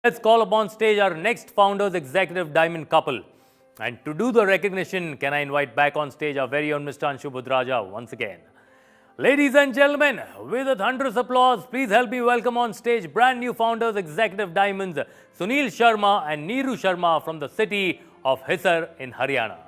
Let's call upon stage our next Founders Executive Diamond couple. And to do the recognition, can I invite back on stage our very own Mr. Anshu Budraja once again. Ladies and gentlemen, with a thunderous applause, please help me welcome on stage brand new Founders Executive Diamonds, Sunil Sharma and Neeru Sharma from the city of Hisar in Haryana.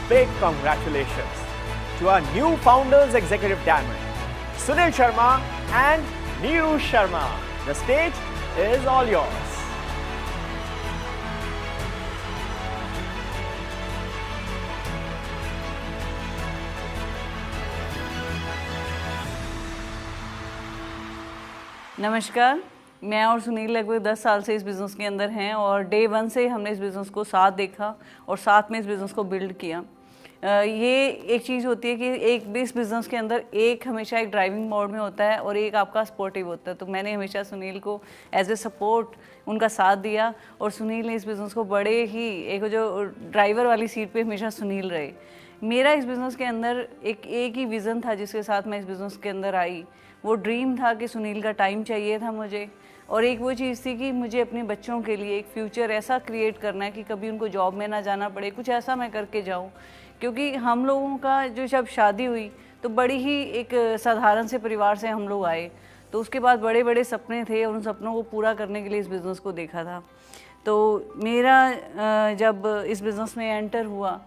Big congratulations to our new Founders Executive Diamond, Sunil Sharma and Neeru Sharma. The stage is all yours. नमस्कार, मैं और सुनील लगभग 10 साल से इस business के अंदर हैं और डे 1 से हमने इस बिज़नेस को साथ देखा और साथ में इस बिज़नेस को बिल्ड किया। ये एक चीज़ होती है कि एक इस बिज़नेस के अंदर एक हमेशा एक ड्राइविंग मोड में होता है और एक आपका सपोर्टिव होता है। तो मैंने हमेशा सुनील को एज ए सपोर्ट उनका साथ दिया और सुनील ने इस बिज़नेस को बड़े ही एक जो ड्राइवर वाली सीट पे हमेशा सुनील रहे। मेरा इस बिज़नेस के अंदर एक ही विज़न था जिसके साथ मैं इस बिज़नेस के अंदर आई। वो ड्रीम था कि सुनील का टाइम चाहिए था मुझे, और एक वो चीज़ थी कि मुझे अपने बच्चों के लिए एक फ्यूचर ऐसा क्रिएट करना है कि कभी उनको जॉब में ना जाना पड़े, कुछ ऐसा मैं करके जाऊं। क्योंकि हम लोगों का जो जब शादी हुई तो बड़ी ही एक साधारण से परिवार से हम लोग आए, तो उसके बाद बड़े बड़े सपने थे और उन सपनों को पूरा करने के लिए इस बिज़नेस को देखा था। तो मेरा जब इस बिज़नेस में एंटर हुआ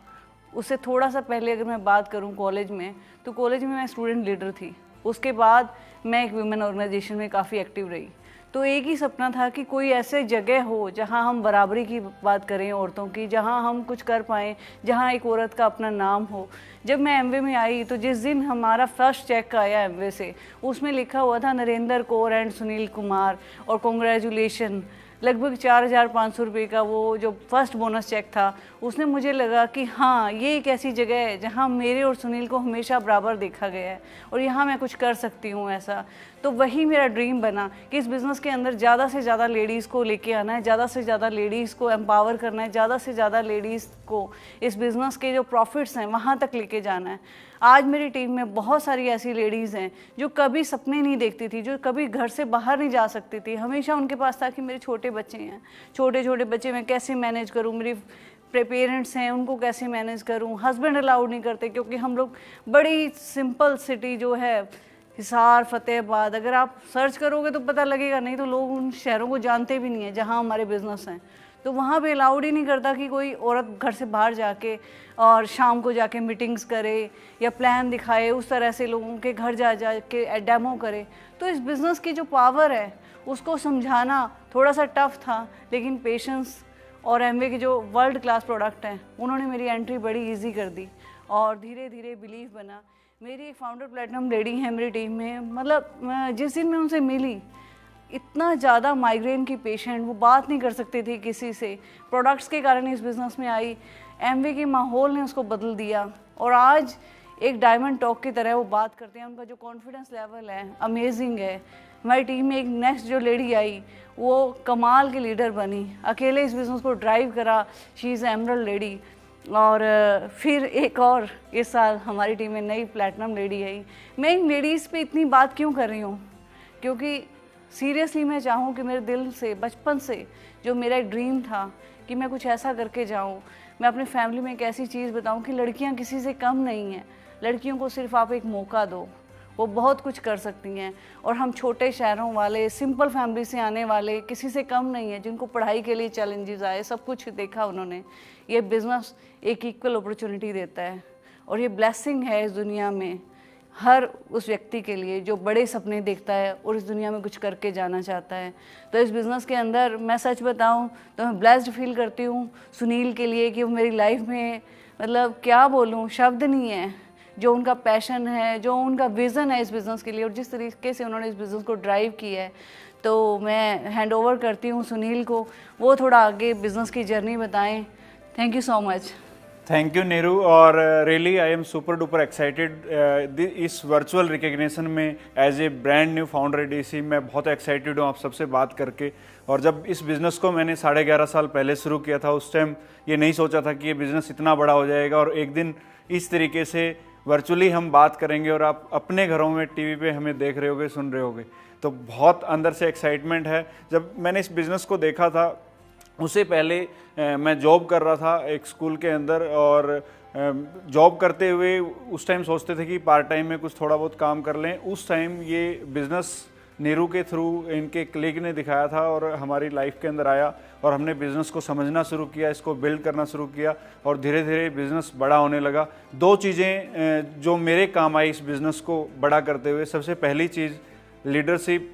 उससे थोड़ा सा पहले अगर मैं बात करूं कॉलेज में, तो कॉलेज में मैं स्टूडेंट लीडर थी। उसके बाद मैं एक वुमेन ऑर्गेनाइजेशन में काफ़ी एक्टिव रही। तो एक ही सपना था कि कोई ऐसे जगह हो जहां हम बराबरी की बात करें औरतों की, जहां हम कुछ कर पाएँ, जहां एक औरत का अपना नाम हो। जब मैं एमवे में आई तो जिस दिन हमारा फर्स्ट चेक आया एमवे से, उसमें लिखा हुआ था नरेंद्र कौर एंड सुनील कुमार और कॉन्ग्रेचुलेशन। लगभग 4,500 रुपये का वो जो फर्स्ट बोनस चेक था, उसने मुझे लगा कि हाँ, ये एक ऐसी जगह है जहाँ मेरे और सुनील को हमेशा बराबर देखा गया है और यहाँ मैं कुछ कर सकती हूँ ऐसा। तो वही मेरा ड्रीम बना कि इस बिज़नेस के अंदर ज़्यादा से ज़्यादा लेडीज़ को लेके आना है, ज़्यादा से ज़्यादा लेडीज़ को एम्पावर करना है, ज़्यादा से ज़्यादा लेडीज़ को इस बिज़नेस के जो प्रॉफिट्स हैं वहाँ तक लेके जाना है। आज मेरी टीम में बहुत सारी ऐसी लेडीज़ हैं जो कभी सपने नहीं देखती थी, जो कभी घर से बाहर नहीं जा सकती थी। हमेशा उनके पास था कि मेरे छोटे बच्चे हैं, छोटे छोटे बच्चे मैं कैसे मैनेज करूँ, मेरी पेरेंट्स हैं उनको कैसे मैनेज करूँ, हस्बैंड अलाउड नहीं करते क्योंकि हम लोग बड़ी सिंपल सिटी जो है हिसार, फतेहाबाद, अगर आप सर्च करोगे तो पता लगेगा, नहीं तो लोग उन शहरों को जानते भी नहीं है जहाँ हमारे बिजनेस हैं। तो वहाँ पे अलाउड ही नहीं करता कि कोई औरत घर से बाहर जाके और शाम को जाके मीटिंग्स करे या प्लान दिखाए, उस तरह से लोगों के घर जा के डेमो करे। तो इस बिज़नेस की जो पावर है उसको समझाना थोड़ा सा टफ था, लेकिन पेशेंस और एमवे के जो वर्ल्ड क्लास प्रोडक्ट हैं उन्होंने मेरी एंट्री बड़ी इजी कर दी और धीरे धीरे बिलीव बना। मेरी एक फाउंडर प्लेटिनम लेडी है मेरी टीम में, मतलब जिस दिन मैं उनसे मिली, इतना ज़्यादा माइग्रेन की पेशेंट, वो बात नहीं कर सकते थे किसी से, प्रोडक्ट्स के कारण इस बिज़नेस में आई, एमवे के माहौल ने उसको बदल दिया और आज एक डायमंड टॉक की तरह वो बात करते हैं। उनका जो कॉन्फिडेंस लेवल है अमेजिंग है। हमारी टीम में एक नेक्स्ट जो लेडी आई वो कमाल की लीडर बनी, अकेले इस बिज़नेस को ड्राइव करा, शी इज़ एमरल्ड लेडी। और फिर एक और इस साल हमारी टीम में नई प्लैटिनम लेडी आई। मैं इन लेडीज़ पे इतनी बात क्यों कर रही हूँ, क्योंकि सीरियसली मैं चाहूँ कि मेरे दिल से, बचपन से जो मेरा एक ड्रीम था कि मैं कुछ ऐसा करके जाऊँ, मैं अपने फैमिली में एक ऐसी चीज़ बताऊँ कि लड़कियाँ किसी से कम नहीं हैं, लड़कियों को सिर्फ आप एक मौका दो, वो बहुत कुछ कर सकती हैं। और हम छोटे शहरों वाले, सिंपल फैमिली से आने वाले किसी से कम नहीं है, जिनको पढ़ाई के लिए चैलेंजेस आए, सब कुछ देखा उन्होंने। ये बिज़नेस एक इक्वल अपॉर्चुनिटी देता है और ये ब्लेसिंग है इस दुनिया में हर उस व्यक्ति के लिए जो बड़े सपने देखता है और इस दुनिया में कुछ करके जाना चाहता है। तो इस बिज़नेस के अंदर मैं सच बताऊं तो मैं ब्लेस्ड फील करती हूँ सुनील के लिए कि वो मेरी लाइफ में, मतलब क्या बोलूँ, शब्द नहीं है, जो उनका पैशन है, जो उनका विज़न है इस बिज़नेस के लिए और जिस तरीके से उन्होंने इस बिज़नेस को ड्राइव किया है। तो मैं हैंड ओवर करती हूँ सुनील को, वो थोड़ा आगे बिज़नेस की जर्नी बताएं। Thank you so much. Thank you Neeru, और really I am super duper excited इस वर्चुअल रिकग्निशन में as a brand new founder ADC. मैं बहुत एक्साइटेड हूँ आप सबसे बात करके। और जब इस बिज़नेस को मैंने 11.5 साल पहले शुरू किया था, उस टाइम ये नहीं सोचा था कि ये बिज़नेस इतना बड़ा हो जाएगा और एक दिन इस तरीके से वर्चुअली हम बात करेंगे और आप अपने घरों में टीवी पे हमें देख रहे होगे, सुन रहे होगे। तो बहुत अंदर से एक्साइटमेंट है। जब मैंने इस बिज़नेस को देखा था, उससे पहले मैं जॉब कर रहा था एक स्कूल के अंदर, और जॉब करते हुए उस टाइम सोचते थे कि पार्ट टाइम में कुछ थोड़ा बहुत काम कर लें। उस टाइम ये बिज़नेस नीरू के थ्रू इनके क्लिक ने दिखाया था और हमारी लाइफ के अंदर आया और हमने बिज़नेस को समझना शुरू किया, इसको बिल्ड करना शुरू किया और धीरे धीरे बिज़नेस बड़ा होने लगा। 2 चीज़ें जो मेरे काम आई इस बिज़नेस को बड़ा करते हुए, सबसे पहली चीज़ लीडरशिप,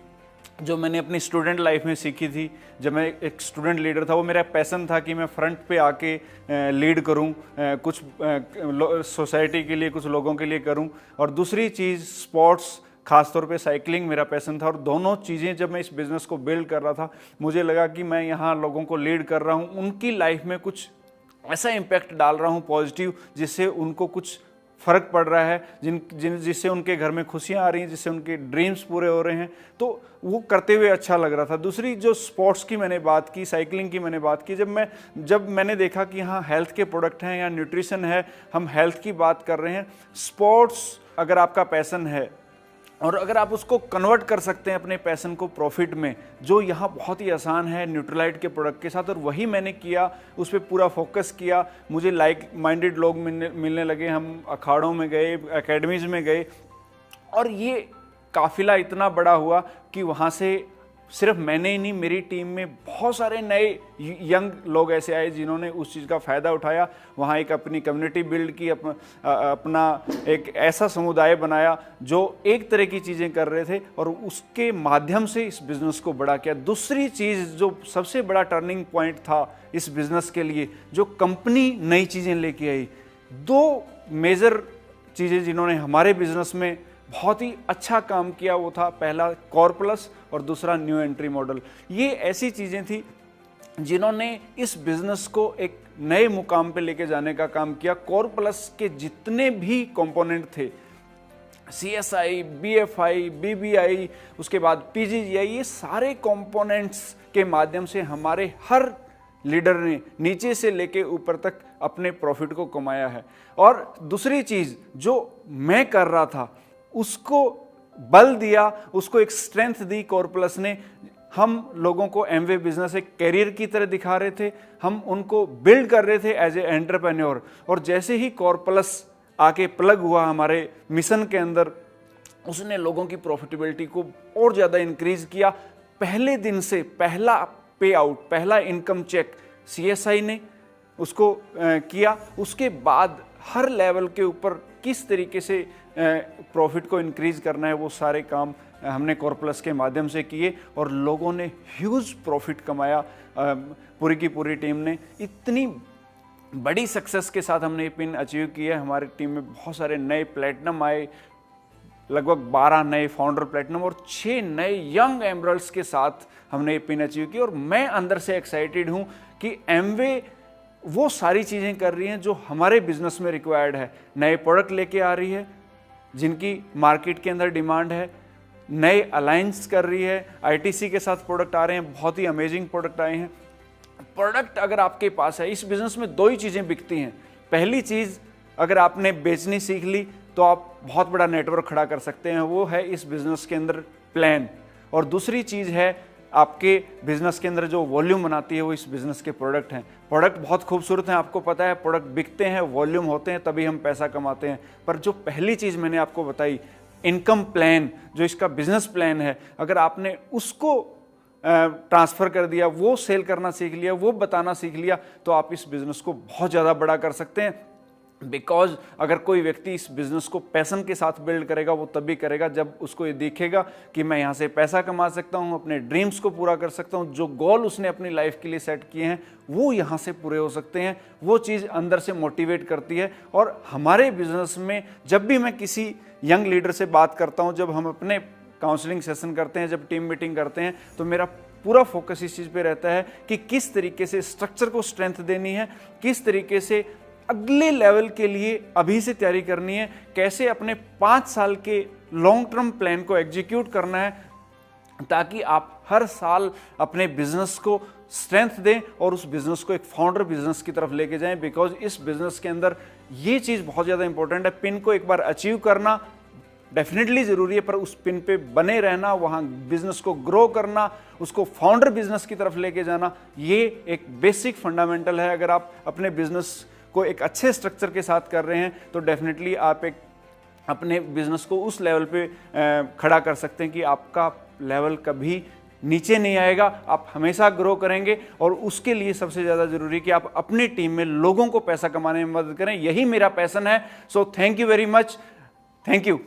जो मैंने अपनी स्टूडेंट लाइफ में सीखी थी। जब मैं एक स्टूडेंट लीडर था, वो मेरा पैसन था कि मैं फ्रंट पे आके लीड करूं, कुछ सोसाइटी के लिए, कुछ लोगों के लिए करूं। और दूसरी चीज़ स्पोर्ट्स, खासतौर पे साइकिलिंग मेरा पैसन था। और दोनों चीज़ें जब मैं इस बिज़नेस को बिल्ड कर रहा था, मुझे लगा कि मैं यहाँ लोगों को लीड कर रहा हूँ, उनकी लाइफ में कुछ ऐसा इम्पैक्ट डाल रहा हूँ पॉजिटिव, जिससे उनको कुछ फ़र्क पड़ रहा है, जिससे उनके घर में खुशियाँ आ रही हैं, जिससे उनके ड्रीम्स पूरे हो रहे हैं। तो वो करते हुए अच्छा लग रहा था। दूसरी जो स्पोर्ट्स की मैंने बात की, साइकिलिंग की मैंने बात की, जब मैंने देखा कि हाँ हेल्थ के प्रोडक्ट हैं या न्यूट्रिशन है, हम हेल्थ की बात कर रहे हैं। स्पोर्ट्स अगर आपका पैसन है और अगर आप उसको कन्वर्ट कर सकते हैं अपने पैसन को प्रॉफिट में, जो यहाँ बहुत ही आसान है न्यूट्रलाइट के प्रोडक्ट के साथ, और वही मैंने किया, उस पर पूरा फोकस किया। मुझे लाइक माइंडेड लोग मिलने लगे, हम अखाड़ों में गए, एकेडमीज़ में गए, और ये काफ़िला इतना बड़ा हुआ कि वहाँ से सिर्फ मैंने ही नहीं, मेरी टीम में बहुत सारे नए यंग लोग ऐसे आए जिन्होंने उस चीज़ का फ़ायदा उठाया। वहाँ एक अपनी कम्युनिटी बिल्ड की, अपना एक ऐसा समुदाय बनाया जो एक तरह की चीज़ें कर रहे थे और उसके माध्यम से इस बिज़नेस को बड़ा किया। दूसरी चीज़ जो सबसे बड़ा टर्निंग पॉइंट था इस बिज़नेस के लिए, जो कंपनी नई चीज़ें लेके आई, 2 मेजर चीज़ें जिन्होंने हमारे बिज़नेस में बहुत ही अच्छा काम किया, वो था पहला कोर प्लस और दूसरा न्यू एंट्री मॉडल। ये ऐसी चीज़ें थी जिन्होंने इस बिज़नेस को एक नए मुकाम पे लेके जाने का काम किया। कोर प्लस के जितने भी कंपोनेंट थे, CSI, BFI, BBI, उसके बाद PGGI, ये सारे कंपोनेंट्स के माध्यम से हमारे हर लीडर ने नीचे से लेके ऊपर तक अपने प्रॉफिट को कमाया है। और दूसरी चीज़ जो मैं कर रहा था, उसको बल दिया, उसको एक स्ट्रेंथ दी कोर प्लस ने। हम लोगों को एमवे बिजनेस एक कैरियर की तरह दिखा रहे थे, हम उनको बिल्ड कर रहे थे एज ए एंटरप्रेन्योर। और जैसे ही कोर प्लस आके प्लग हुआ हमारे मिशन के अंदर, उसने लोगों की प्रॉफिटेबिलिटी को और ज़्यादा इंक्रीज किया। पहले दिन से पहला पे आउट, पहला इनकम चेक CSI ने उसको किया। उसके बाद हर लेवल के ऊपर किस तरीके से प्रॉफिट को इंक्रीज करना है, वो सारे काम हमने कोरप्लस के माध्यम से किए और लोगों ने ह्यूज प्रॉफिट कमाया। पूरी की पूरी टीम ने इतनी बड़ी सक्सेस के साथ हमने ये पिन अचीव किया। हमारी टीम में बहुत सारे नए प्लेटिनम आए, लगभग 12 नए फाउंडर प्लेटिनम और 6 नए यंग एमरल्ड्स के साथ हमने ये पिन अचीव की। और मैं अंदर से एक्साइटेड हूँ कि एमवे वो सारी चीज़ें कर रही हैं जो हमारे बिजनेस में रिक्वायर्ड है। नए प्रोडक्ट लेके आ रही है जिनकी मार्केट के अंदर डिमांड है, नए अलायंस कर रही है, ITC के साथ प्रोडक्ट आ रहे हैं, बहुत ही अमेजिंग प्रोडक्ट आए हैं। प्रोडक्ट अगर आपके पास है, इस बिजनेस में 2 ही चीज़ें बिकती हैं। पहली चीज़, अगर आपने बेचनी सीख ली तो आप बहुत बड़ा नेटवर्क खड़ा कर सकते हैं, वो है इस बिजनेस के अंदर प्लान। और दूसरी चीज़ है आपके बिजनेस के अंदर जो वॉल्यूम बनाती है वो इस बिजनेस के प्रोडक्ट हैं। प्रोडक्ट बहुत खूबसूरत हैं, आपको पता है, प्रोडक्ट बिकते हैं, वॉल्यूम होते हैं, तभी हम पैसा कमाते हैं। पर जो पहली चीज़ मैंने आपको बताई, इनकम प्लान, जो इसका बिजनेस प्लान है, अगर आपने उसको ट्रांसफ़र कर दिया, वो सेल करना सीख लिया, वो बताना सीख लिया, तो आप इस बिज़नेस को बहुत ज़्यादा बड़ा कर सकते हैं। बिकॉज अगर कोई व्यक्ति इस बिज़नेस को पैशन के साथ बिल्ड करेगा, वो तभी करेगा जब उसको ये दिखेगा कि मैं यहाँ से पैसा कमा सकता हूँ, अपने ड्रीम्स को पूरा कर सकता हूँ, जो गोल उसने अपनी लाइफ के लिए सेट किए हैं वो यहाँ से पूरे हो सकते हैं। वो चीज़ अंदर से मोटिवेट करती है। और हमारे बिज़नेस में जब भी मैं किसी यंग लीडर से बात करता हूँ, जब हम अपने काउंसलिंग सेशन करते हैं, जब टीम मीटिंग करते हैं, तो मेरा पूरा फोकस इस चीज़ पे रहता है कि किस तरीके से स्ट्रक्चर को स्ट्रेंथ देनी है, किस तरीके से अगले लेवल के लिए अभी से तैयारी करनी है, कैसे अपने 5 साल के लॉन्ग टर्म प्लान को एग्जीक्यूट करना है, ताकि आप हर साल अपने बिजनेस को स्ट्रेंथ दें और उस बिजनेस को एक फाउंडर बिजनेस की तरफ लेके जाएं। बिकॉज इस बिजनेस के अंदर ये चीज़ बहुत ज़्यादा इंपॉर्टेंट है। पिन को एक बार अचीव करना डेफिनेटली ज़रूरी है, पर उस पिन पे बने रहना, वहाँ बिजनेस को ग्रो करना, उसको फाउंडर बिजनेस की तरफ लेके जाना, ये एक बेसिक फंडामेंटल है। अगर आप अपने बिजनेस को एक अच्छे स्ट्रक्चर के साथ कर रहे हैं तो डेफिनेटली आप एक अपने बिजनेस को उस लेवल पे खड़ा कर सकते हैं कि आपका लेवल कभी नीचे नहीं आएगा, आप हमेशा ग्रो करेंगे। और उसके लिए सबसे ज़्यादा ज़रूरी है कि आप अपनी टीम में लोगों को पैसा कमाने में मदद करें। यही मेरा पैशन है। So thank you very much, thank you.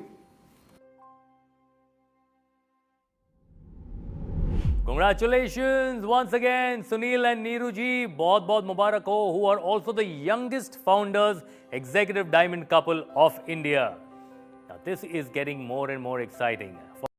Congratulations once again, Sunil and Neeru ji. बहुत बहुत मुबारक हो, who are also the youngest founders, executive diamond couple of India. Now this is getting more and more exciting.